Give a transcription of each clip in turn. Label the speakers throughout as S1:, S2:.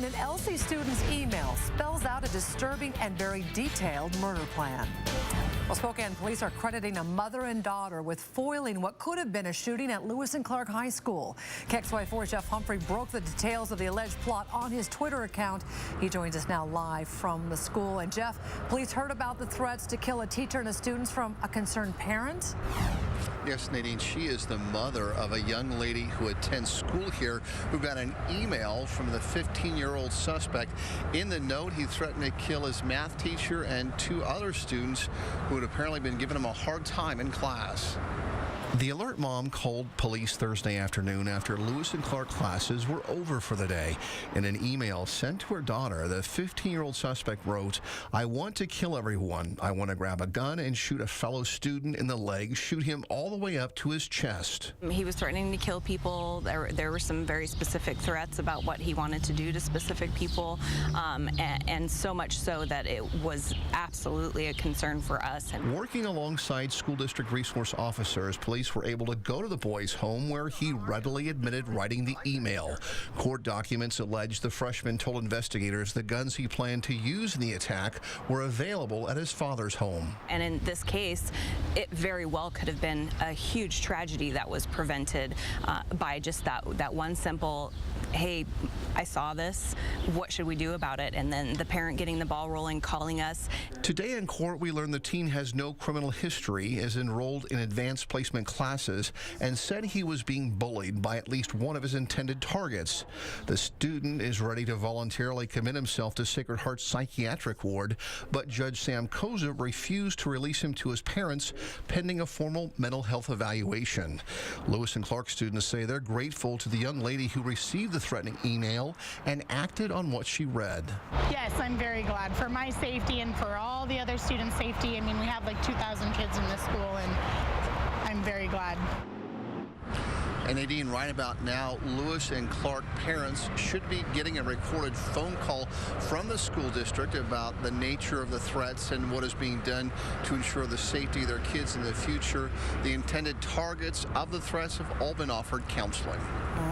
S1: An LC student's email spells out a disturbing and very detailed murder plan. Well, Spokane police are crediting a mother and daughter with foiling what could have been a shooting at Lewis and Clark High School. kxly Jeff Humphrey broke the details of the alleged plot on his Twitter account. He joins us now live from the school. And Jeff, police heard about the threats to kill a teacher and a student from a concerned parent?
S2: Yes, Nadine, she is the mother of a young lady who attends school here who got an email from the 15-year-old suspect. In the note, he threatened to kill his math teacher and two other students who had apparently been giving him a hard time in class. The alert mom called police Thursday afternoon after Lewis and Clark classes were over for the day. In an email sent to her daughter, the 15-year-old suspect wrote, "I want to kill everyone. I want to grab a gun and shoot a fellow student in the leg, shoot him all the way up to his chest."
S3: He was threatening to kill people. There were some very specific threats about what he wanted to do to specific people, and so much so that it was absolutely a concern for us.
S2: Working alongside school district resource officers, police were able to go to the boy's home where he readily admitted writing the email. Court documents allege the freshman told investigators the guns he planned to use in the attack were available at his father's home.
S3: And in this case, it very well could have been a huge tragedy that was prevented by just that one simple, "Hey, I saw this, what should we do about it?" And then the parent getting the ball rolling, calling us.
S2: Today in court, we learned the teen has no criminal history, is enrolled in advanced placement classes, and said he was being bullied by at least one of his intended targets. The student is ready to voluntarily commit himself to Sacred Heart Psychiatric Ward, but Judge Sam Koza refused to release him to his parents pending a formal mental health evaluation. Lewis and Clark students say they're grateful to the young lady who received the threatening email and acted on what she read.
S4: Yes, I'm very glad for my safety and for all the other students' safety. I mean, we have like 2,000 kids in this school, and I'm very glad.
S2: And Nadine, right about now, Lewis and Clark parents should be getting a recorded phone call from the school district about the nature of the threats and what is being done to ensure the safety of their kids in the future. The intended targets of the threats have all been offered counseling.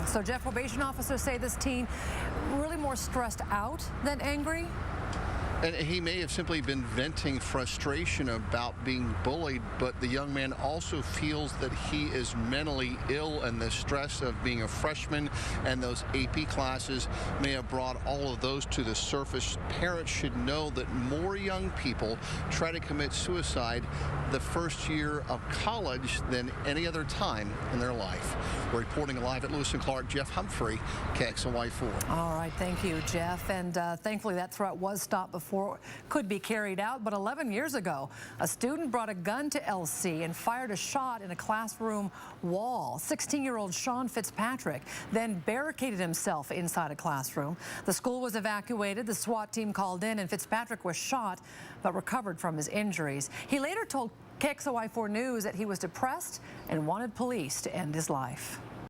S1: So, Jeff, probation officers say this teen really more stressed out than angry?
S2: And he may have simply been venting frustration about being bullied, but the young man also feels that he is mentally ill, and the stress of being a freshman and those AP classes may have brought all of those to the surface. Parents should know that more young people try to commit suicide the first year of college than any other time in their life. We're reporting live at Lewis and Clark, Jeff Humphrey, kxly 4.
S1: All right, thank you, Jeff. And thankfully that threat was stopped before it could be carried out. But 11 years ago, a student brought a gun to LC and fired a shot in a classroom wall. 16-year-old Sean Fitzpatrick then barricaded himself inside a classroom. The school was evacuated, the SWAT team called in, and Fitzpatrick was shot but recovered from his injuries. He later told kxly 4 News that he was depressed and wanted police to end his life.